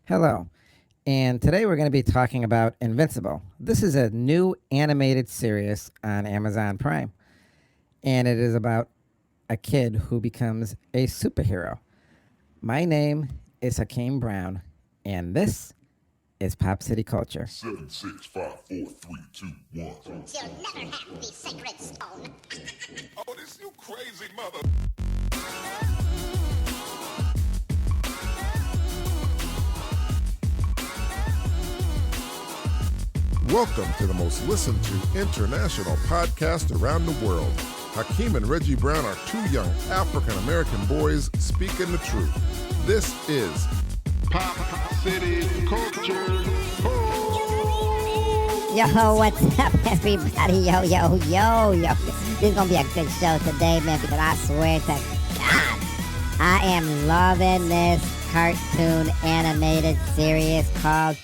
Hello, and today we're going to be talking about Invincible. This is a new animated series on Amazon Prime, and it is about a kid who becomes a superhero. My name is Hakeem Brown, and this is Pop City Culture. 7, 6, 5, 4, 3, 2, 1. You'll never have the sacred stone. Oh, this you crazy mother. Welcome to the most listened to international podcast around the world. Hakeem and Reggie Brown are two young African-American boys speaking the truth. This is Pop City Culture. Yo, what's up, everybody? Yo. This is going to be a good show today, man, because I swear to God, I am loving this cartoon animated series called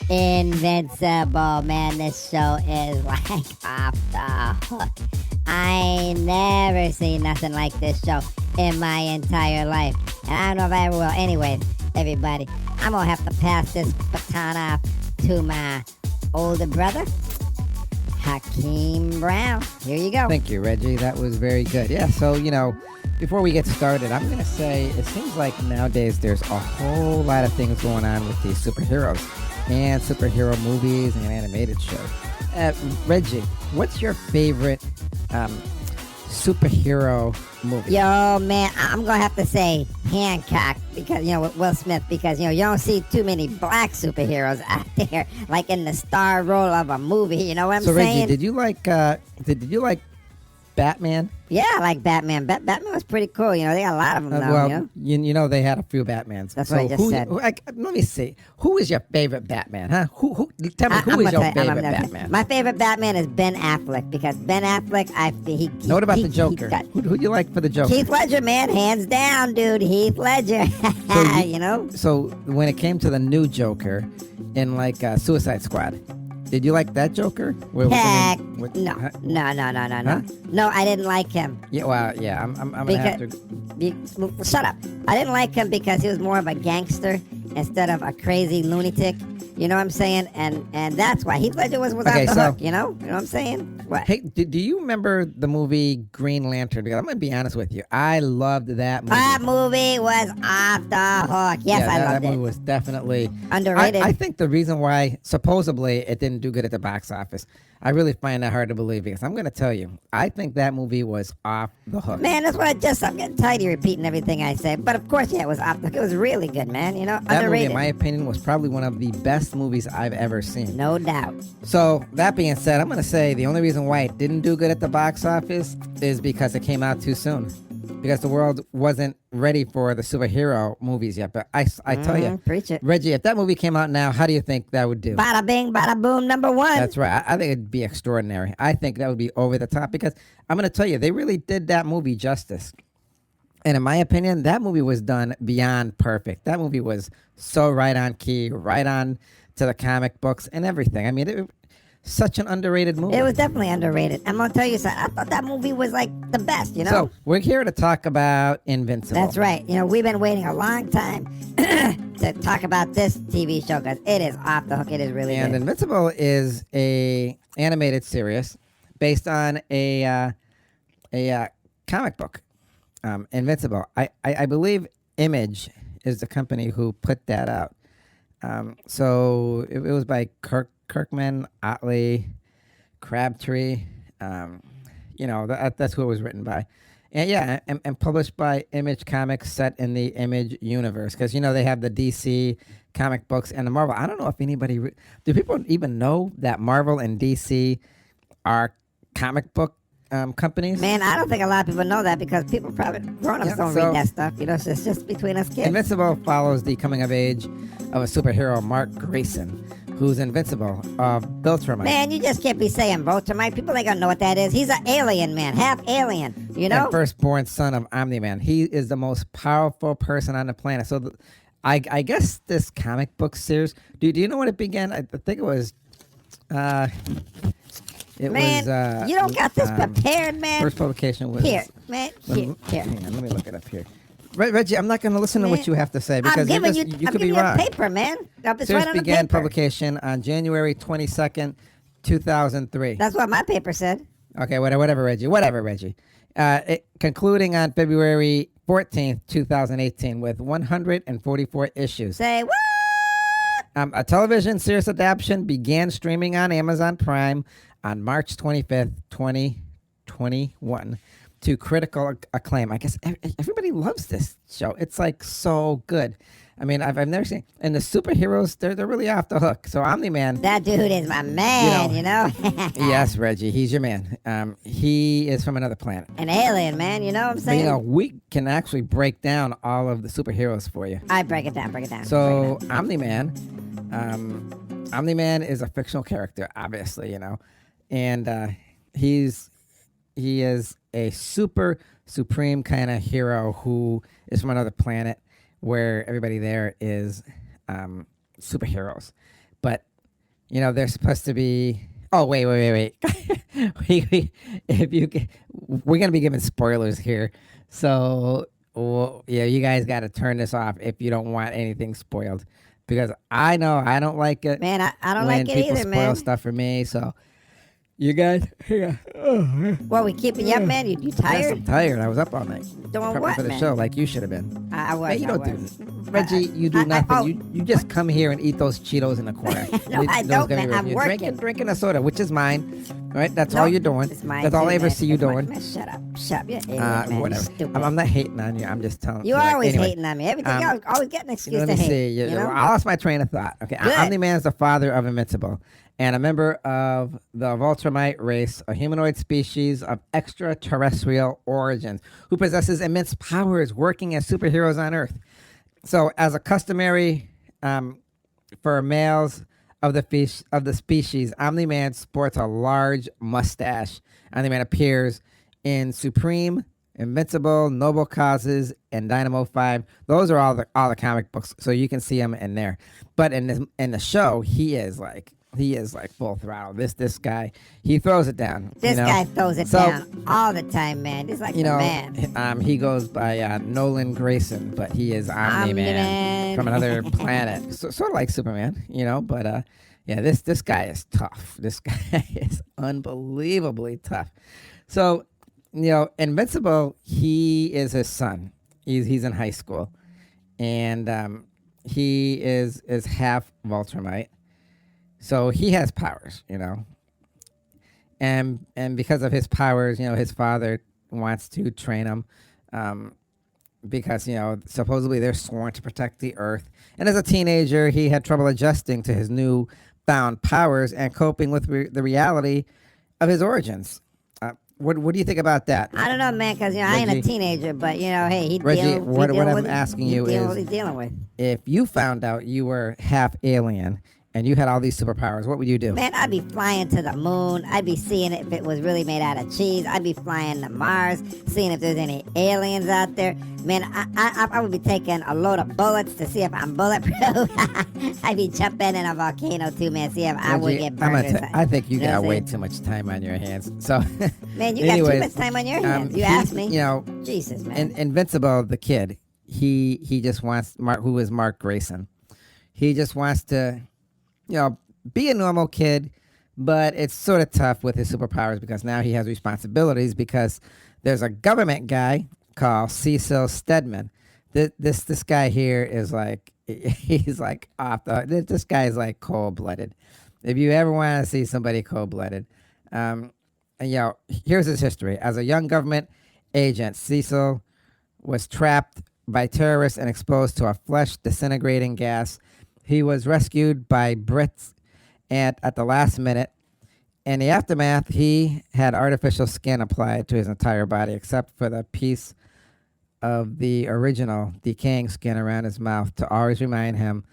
Invincible. Man, this show is like off the hook. I ain't never seen nothing like this show in my entire life. And I don't know if I ever will. Anyways, everybody, I'm going to have to pass this baton off to my older brother, Hakeem Brown. Here you go. Thank you, Reggie. That was very good. Yeah, so, before we get started, I'm going to say it seems like nowadays there's a whole lot of things going on with these superheroes and superhero movies and animated shows. Reggie, what's your favorite superhero movie? Yo, man, I'm going to have to say Hancock because, with Will Smith, because, you don't see too many black superheroes out there, like in the star role of a movie, you know what I'm So, saying? Reggie, did you like Batman? Yeah, I like Batman. Batman was pretty cool, they got a lot of them now, well, they had a few Batmans. That's what I just said. Let me see. Who is your favorite Batman, huh? Tell me, who is your favorite Batman? My favorite Batman is Ben Affleck, because Ben Affleck, What about the Joker? Who do you like for the Joker? Heath Ledger, man, hands down, dude. Heath Ledger. So when it came to the new Joker in Suicide Squad, did you like that Joker? Heck, No. No. No, I didn't like him. Yeah, well, yeah, I'm gonna have to. Shut up. I didn't like him because he was more of a gangster instead of a crazy lunatic. You know what I'm saying? And that's why Heath Ledger was off the hook. You know what I'm saying? What? Hey, do you remember the movie Green Lantern? Because I'm gonna be honest with you, I loved that movie. That movie was off the hook. Yes, I loved it. That movie was definitely underrated. I think the reason why supposedly it didn't do good at the box office, I really find that hard to believe, because I'm gonna tell you, I think that movie was off the hook. Man, that's what I'm getting tired of repeating everything I say. But of course, yeah, it was off the hook. It was really good, man. That underrated. movie, in my opinion, was probably one of the best movies I've ever seen. No doubt. So, that being said, I'm going to say the only reason why it didn't do good at the box office is because it came out too soon. Because the world wasn't ready for the superhero movies yet. But I tell you, preach it. Reggie, if that movie came out now, how do you think that would do? Bada bing, bada boom, number one. That's right. I think it'd be extraordinary. I think that would be over the top, because I'm going to tell you, they really did that movie justice. And in my opinion, that movie was done beyond perfect. That movie was so right on key, right on to the comic books and everything. I mean, it was such an underrated movie. It was definitely underrated. I'm going to tell you something. I thought that movie was like the best, So, we're here to talk about Invincible. That's right. We've been waiting a long time to talk about this TV show, because it is off the hook. It is really And good. Invincible is a animated series based on a comic book. Invincible. I believe Image is the company who put that out. So it was by Kirkman, Otley, Crabtree. That's who it was written by. And yeah, and published by Image Comics, set in the Image universe. Because, they have the DC comic books and the Marvel. I don't know if anybody... do people even know that Marvel and DC are comic book companies? Man, I don't think a lot of people know that, because people probably, grown-ups don't read that stuff. It's just between us kids. Invincible follows the coming of age of a superhero, Mark Grayson, who's invincible, Viltrumite. Man, you just can't be saying Viltrumite. People ain't gonna know what that is. He's an alien, man, half alien. And firstborn son of Omni-Man. He is the most powerful person on the planet. So, I guess this comic book series. Do you know when it began? I think it was. You don't got this prepared, man. First publication was here, man. Here. Hang on, let me look it up here. Reggie, I'm not going to listen to Man, what you have to say I'm because giving you, you I'm could be giving you a wrong. paper, man. It's Series right on the began paper. publication on January 22nd, 2003. That's what my paper said. Okay, whatever, Reggie. Concluding on February 14th, 2018 with 144 issues. Say what? A television series adaptation began streaming on Amazon Prime on March 25th, 2021 to critical acclaim. I guess everybody loves this show. It's like so good. I mean, I've never seen, and the superheroes, they're really off the hook. So Omni-Man, That dude is my man, you know? yes, Reggie, he's your man. He is from another planet. An alien, man, you know what I'm But, saying? we can actually break down all of the superheroes for you. I break it down. So Omni-Man, Omni-Man is a fictional character, obviously, and he is a supreme kind of hero who is from another planet where everybody there is superheroes, but they're supposed to be. Oh wait! We're gonna be giving spoilers here, so you guys got to turn this off if you don't want anything spoiled, because I know I don't like it. Man, I don't when like it people either, spoil man. stuff for me, so you guys. What, we keeping you up, man? You Yes, tired? I'm tired. I was up all night. Doing prepping what, for the man? show like you should have been. I was. Hey, you I don't was. do Reggie. You do nothing. You just come here and eat those Cheetos in the corner. No, I Those don't, gummy man. bears. I'm You're working. drinking a soda, which is mine. Right? That's No, all you're doing. it's mine That's all too, I ever man. see you It's mine. doing. Man, shut up. You idiot, man. You Whatever. stupid. I'm not hating on you. I'm just telling You like, always anyway, hating on me. Everything else, always get an excuse Let to me hate. see. You know? I lost my train of thought. Okay, Good. Omni-Man is the father of Invincible and a member of the Voltramite race, a humanoid species of extraterrestrial origins who possesses immense powers working as superheroes on Earth. So, as a customary for males of the species, Omni-Man sports a large mustache. Omni-Man appears in Supreme, Invincible, Noble Causes, and Dynamo 5. Those are all the comic books, so you can see him in there. But in the show, he is like full throttle. This guy, he throws it down. This guy throws it down all the time, man. He's like the man. He goes by Nolan Grayson, but he is Omni-Man Omni-Man. from another planet. Sort of like Superman, but this guy is tough. This guy is unbelievably tough. So, Invincible, he is his son. He's in high school, and he is half Voltramite. So he has powers, and because of his powers, his father wants to train him, because supposedly they're sworn to protect the Earth. And as a teenager, he had trouble adjusting to his new found powers and coping with the reality of his origins. What do you think about that? I don't know, man, because I ain't a Reggie? teenager, but hey, he's Reggie, dealing. what dealing I'm with, asking he you dealing is- what he's dealing with. If you found out you were half alien and you had all these superpowers, what would you do? Man, I'd be flying to the moon. I'd be seeing if it was really made out of cheese. I'd be flying to Mars, seeing if there's any aliens out there. Man, I would be taking a load of bullets to see if I'm bulletproof. I'd be jumping in a volcano too, man, see if I would Reggie, get burned. or something. I think you know what got I'm way saying? too much time on your hands. So, Man, you got anyways, too much time on your hands. You he- asked me. Jesus, man. Invincible, the kid, he just wants who is Mark Grayson. He just wants to, be a normal kid, but it's sort of tough with his superpowers because now he has responsibilities because there's a government guy called Cecil Stedman. This guy here is like, he's like off the, this guy is like cold-blooded. If you ever want to see somebody cold-blooded, and here's his history. As a young government agent, Cecil was trapped by terrorists and exposed to a flesh disintegrating gas. He was rescued by Brits at the last minute. In the aftermath, he had artificial skin applied to his entire body except for the piece of the original decaying skin around his mouth to always remind him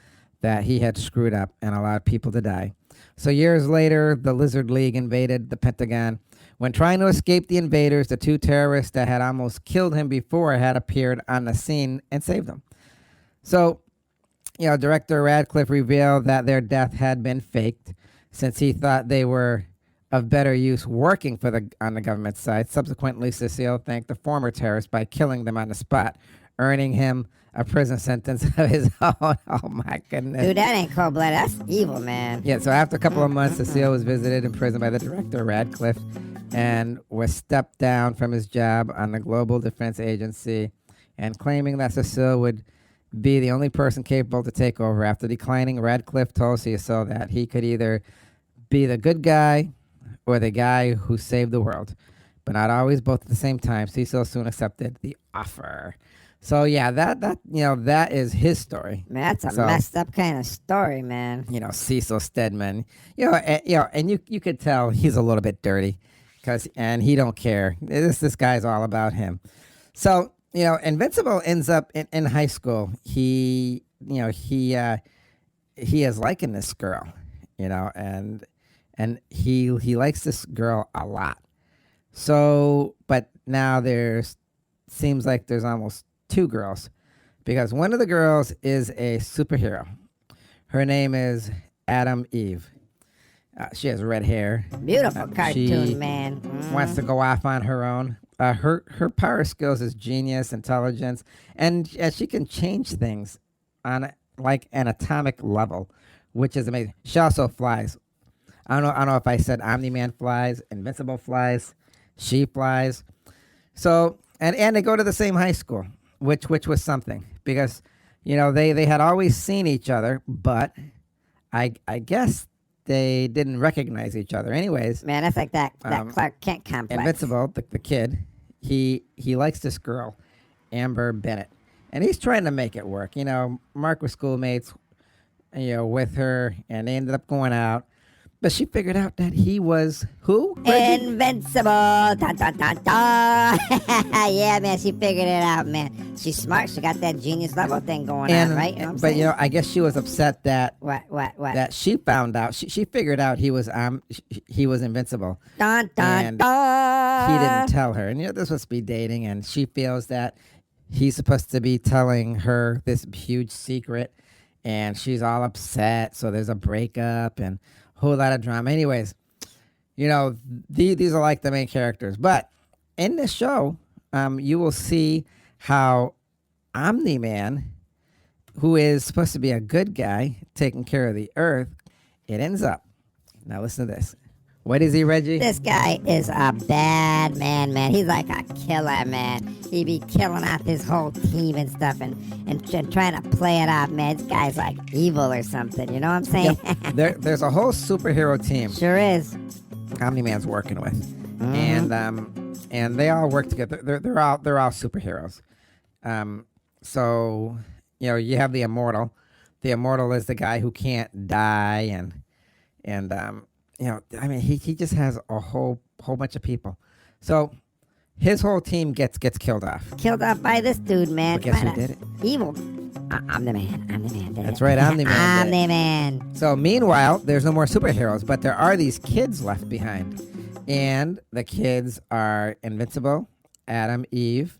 that he had screwed up and allowed people to die. So years later, the Lizard League invaded the Pentagon. When trying to escape the invaders, the two terrorists that had almost killed him before had appeared on the scene and saved him. So, Director Radcliffe revealed that their death had been faked since he thought they were of better use working on the government side. Subsequently, Cecile thanked the former terrorists by killing them on the spot, earning him a prison sentence of his own. Oh my goodness. Dude, that ain't cold-blooded. That's evil, man. Yeah, so after a couple of months, Cecile was visited in prison by the director, Radcliffe, and was stepped down from his job on the Global Defense Agency, and claiming that Cecile would be the only person capable to take over. After declining, Radcliffe told Cecile that he could either be the good guy or the guy who saved the world, but not always both at the same time. Cecil soon accepted the offer. So yeah, that is his story. Man, that's a messed up kind of story, man. Cecil Stedman. And you could tell he's a little bit dirty, and he don't care. This guy's all about him. So Invincible ends up in high school. He is liking this girl, and he likes this girl a lot. So, but now seems like there's almost two girls, because one of the girls is a superhero. Her name is Adam Eve. She has red hair. Beautiful cartoon, she man. Wants to go off on her own. Her power skills is genius, intelligence, and she can change things on like an atomic level, which is amazing. She also flies. I don't know if I said Omni-Man flies, Invincible flies, she flies. So and they go to the same high school, which was something, because they had always seen each other, but I guess they didn't recognize each other. Anyways, man, that's like that Clark Kent complex. Invincible, the kid, he likes this girl, Amber Bennett, and he's trying to make it work. Mark was schoolmates, with her, and they ended up going out. But she figured out that he was who? Reggie? Invincible. Da, da, da, da. Yeah, man, she figured it out, man. She's smart. She got that genius level thing going on, right? You know what I'm saying? I guess she was upset that what that she found out. She figured out he was invincible. Dun, dun, And dun. he didn't tell her. And they're supposed to be dating, and she feels that he's supposed to be telling her this huge secret, and she's all upset. So there's a breakup and whole lot of drama. Anyways, these are like the main characters. But in this show, you will see how Omni-Man, who is supposed to be a good guy taking care of the Earth, it ends up. Now listen to this. What is he, Reggie? This guy is a bad man. He's like a killer, man. He be killing off his whole team and stuff and trying to play it off, man. This guy's like evil or something, you know what I'm saying? Yep. There's a whole superhero team. Sure is. Omni-Man's working with. And they all work together. They're all superheroes. So, you have the Immortal. The Immortal is the guy who can't die, and he just has a whole bunch of people. So his whole team gets killed off. Killed off by this dude, man. But guess who did it? Evil. I'm the man. That's right, Omni-Man. Omni-Man. So meanwhile, there's no more superheroes, but there are these kids left behind. And the kids are Invincible, Adam, Eve,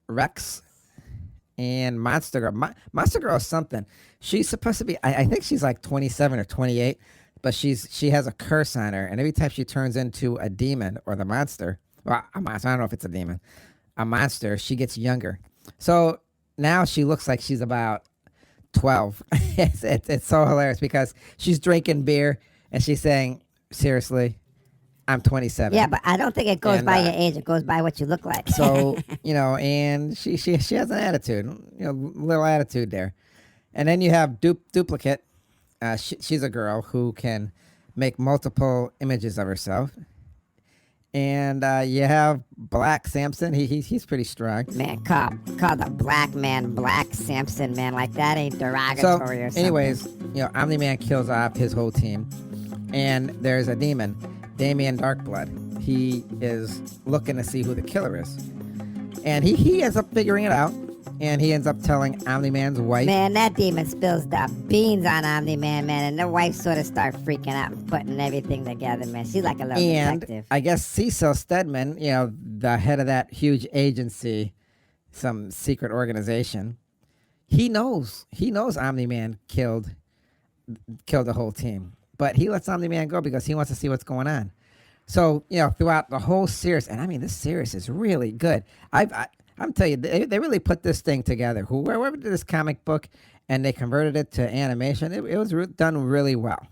Rex, and Monster Girl. Monster Girl is something. She's supposed to be, I think she's like 27 or 28, but she has a curse on her, and every time she turns into a demon or the monster, well, a monster, I don't know if it's a demon, a monster, she gets younger. So now she looks like she's about 12. It's so hilarious because she's drinking beer and she's saying, seriously, I'm 27. Yeah, but I don't think it goes by your age. It goes by what you look like. So, and she has an attitude, little attitude there. And then you have Duplicate. She's a girl who can make multiple images of herself. And you have Black Samson. He's pretty strong. Man, call the black man Black Samson, man. Like that ain't derogatory or something. Anyways, Omni-Man kills off his whole team. And there's a demon, Damien Darkblood. He is looking to see who the killer is. And he ends up figuring it out. And he ends up telling Omni-Man's wife. Man, that demon spills the beans on Omni-Man, man. And the wife sort of starts freaking out and putting everything together, man. She's like a little detective. I guess Cecil Stedman, the head of that huge agency, some secret organization, he knows Omni-Man killed the whole team. But he lets Omni-Man go because he wants to see what's going on. So, throughout the whole series, and I mean, this series is really good. I'm telling you, they really put this thing together. Whoever did this comic book and they converted it to animation, it was done really well.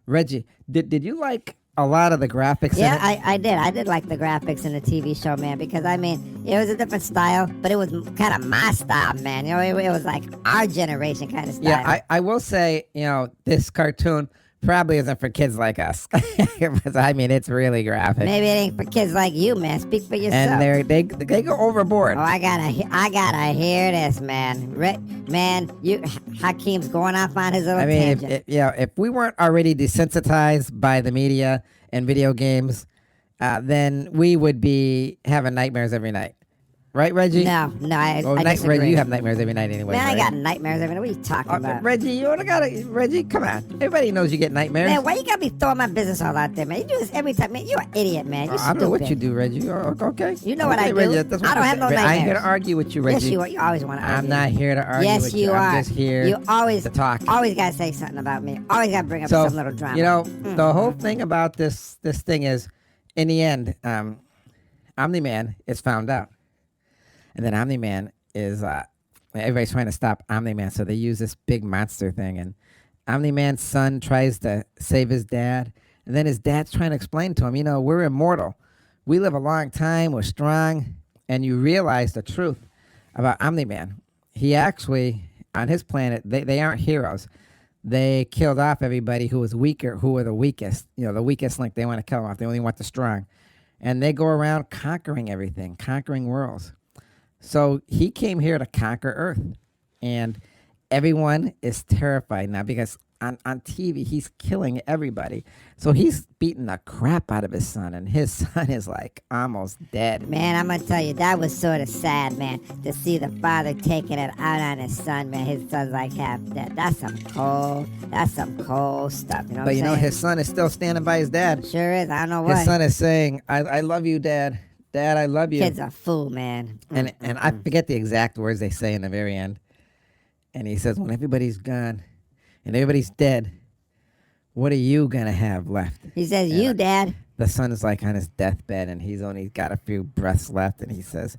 Reggie, did you like a lot of the graphics in Yeah, it? I did. I did like the graphics in the TV show, man, because I mean, it was a different style, but it was kind of my style, man. You know, it was like our generation kind of style. Yeah, I will say, this cartoon probably isn't for kids like us. I mean, it's really graphic. Maybe it ain't for kids like you, man. Speak for yourself. And they go overboard. Oh, I gotta hear this, man. Hakeem's going off on his little I mean, tangent. if we weren't already desensitized by the media and video games, then we would be having nightmares every night. Right, Reggie? No, I disagree. Reggie, you have nightmares every night anyway. Man, right? I got nightmares every night. What are you talking about? Reggie, Reggie, come on. Everybody knows you get nightmares. Man, why you gotta be throwing my business all out there, man? You do this every time, man. You're an idiot, man. You're I stupid. don't know what you do, Reggie. Okay. You know what Okay, I do. Reggie, I that's don't what I'm have no saying. I ain't here to nightmares. argue with you, Reggie. Yes, you are. You always want to argue. I'm not here to argue Yes, with you you. are. I'm just here You always to talk. Always gotta say something about me. Always gotta bring up some little drama. The whole thing about this thing is, in the end, Omni-Man is found out. And then Omni-Man is, everybody's trying to stop Omni-Man, so they use this big monster thing. And Omni-Man's son tries to save his dad. And then his dad's trying to explain to him, we're immortal. We live a long time, we're strong. And you realize the truth about Omni-Man. He actually, on his planet, they aren't heroes. They killed off everybody who was weaker, who were the weakest. The weakest link, they want to kill them off. They only want the strong. And they go around conquering everything, conquering worlds. So he came here to conquer Earth. And everyone is terrified now because on TV, he's killing everybody. So he's beating the crap out of his son. And his son is like almost dead. Man, I'm gonna tell you, that was sort of sad, man, to see the father taking it out on his son, man. His son's like half dead. That's some cold stuff. You know what But I'm saying? his son is still standing by his dad. Sure is. I don't know what. His son is saying, I love you, Dad. Dad, I love you. Kid's a fool, man. And I forget the exact words they say in the very end. And he says, when everybody's gone and everybody's dead, what are you going to have left? He says, you, Dad. The son is like on his deathbed and he's only got a few breaths left. And he says,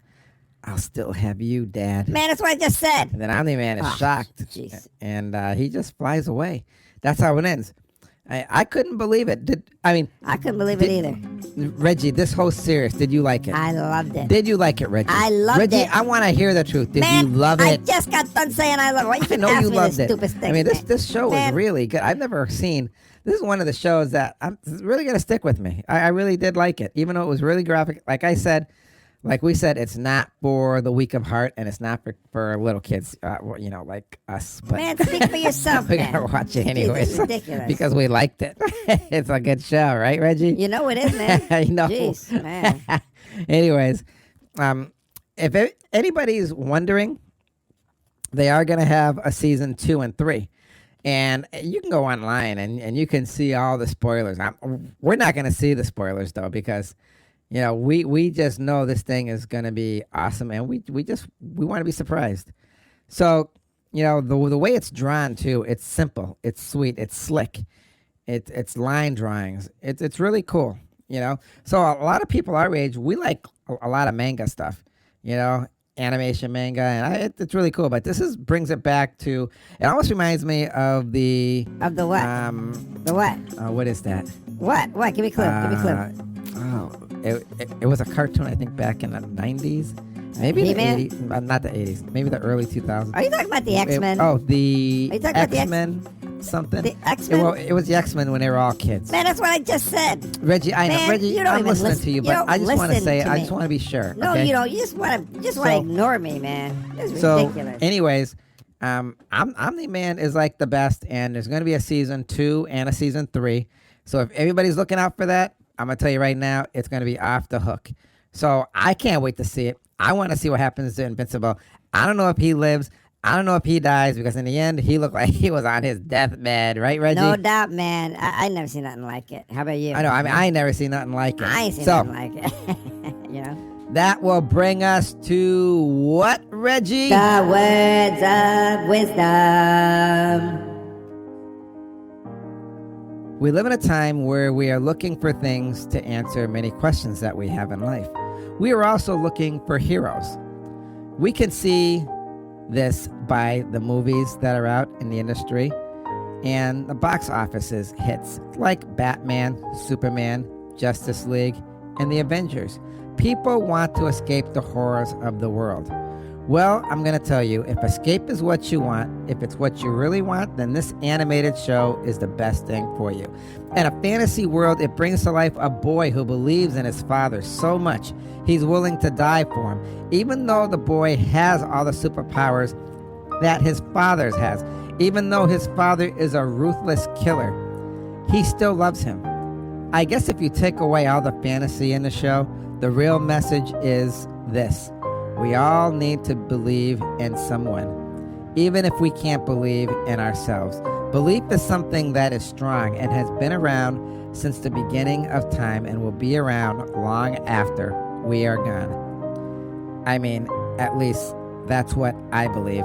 I'll still have you, Dad. Man, that's what I just said. And then Omni-Man is shocked. Jeez. And he just flies away. That's how it ends. I couldn't believe it. I couldn't believe it either. Reggie, this whole series, did you like it? I loved it. Did you like it, Reggie? I loved Reggie, it. I want to hear the truth. Did Man, you love I it? just got done saying I love it. Why you I can know ask you me loved this it. stupid thing? I mean, this show Man. is really good. I've never seen. This is one of the shows that I'm really gonna stick with me. I really did like it, even though it was really graphic. Like we said, it's not for the weak of heart, and it's not for little kids, like us. But Man, speak for yourself, we man. gotta watch it Jeez, anyways, this is ridiculous. because we liked it. It's a good show, right, Reggie? You know it is, man. I know. Jeez, man. Anyways, if anybody's wondering, they are going to have a season 2 and 3. And you can go online and you can see all the spoilers. We're not going to see the spoilers, though, because, we just know this thing is going to be awesome. And we want to be surprised. So, the way it's drawn, too, it's simple. It's sweet. It's slick. It's line drawings. It's really cool. So a lot of people our age, we like a lot of manga stuff, animation manga, and it's really cool. But this brings it back to. It almost reminds me of the Of the what? The what? What is that? What? Give me a clue. Give me a clue. It was a cartoon, I think, back in the 90s, maybe He-Man? the 80s, not the 80s, maybe the early 2000s. Are you talking about the X-Men? The Are you talking about the X-Men something. The X-Men? It was the X-Men when they were all kids. Man, that's what I just said. Reggie, I know. Man, Reggie, you don't I'm even listening listen- to you, you but don't I just want to listen say, to I me. just want to be sure. No, okay? you don't. You just want to So- ignore me, man. This is So, ridiculous. anyways, Omni-Man is like the best, and there's going to be a season 2 and a season 3. So if everybody's looking out for that, I'm going to tell you right now, it's going to be off the hook. So I can't wait to see it. I want to see what happens to Invincible. I don't know if he lives. I don't know if he dies, because in the end, he looked like he was on his deathbed, right, Reggie? No doubt, man. I never seen nothing like it. How about you? I know. I mean, I ain't never seen nothing like it. I ain't seen so, nothing like it. That will bring us to what, Reggie? The words of wisdom. We live in a time where we are looking for things to answer many questions that we have in life. we are also looking for heroes. We can see this by the movies that are out in the industry and the box office's hits like Batman, Superman, Justice League, and the Avengers. People want to escape the horrors of the world. Well, I'm going to tell you, if escape is what you want, if it's what you really want, then this animated show is the best thing for you. In a fantasy world, it brings to life a boy who believes in his father so much, he's willing to die for him, even though the boy has all the superpowers that his father has. Even though his father is a ruthless killer, he still loves him. I guess if you take away all the fantasy in the show, the real message is this. We all need to believe in someone, even if we can't believe in ourselves. Belief is something that is strong and has been around since the beginning of time and will be around long after we are gone. I mean, at least that's what I believe.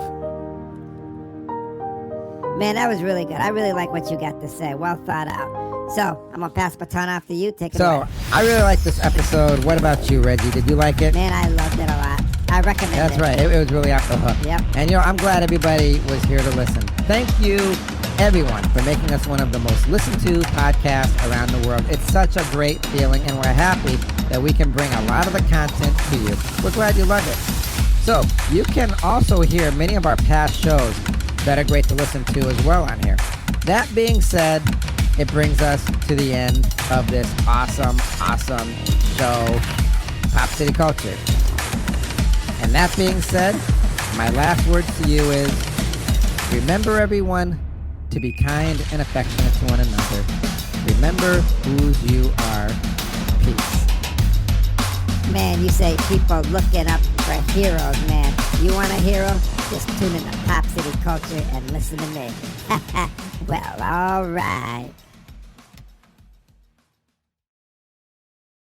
Man, that was really good. I really like what you got to say. Well thought out. So, I'm going to pass the baton off to you. Take it away. So, I really like this episode. What about you, Reggie? Did you like it? Man, I loved it a lot. I recommend it. That's right. It was really off the hook. Yep. And, I'm glad everybody was here to listen. Thank you, everyone, for making us one of the most listened to podcasts around the world. It's such a great feeling, and we're happy that we can bring a lot of the content to you. We're glad you love it. So, you can also hear many of our past shows that are great to listen to as well on here. That being said, it brings us to the end of this awesome show, Pop City Culture. And that being said, my last words to you is, remember everyone to be kind and affectionate to one another. Remember whose you are. Peace. Man, you say people looking up for heroes, man. You want a hero? Just tune in to Pop City Culture and listen to me. Well, all right.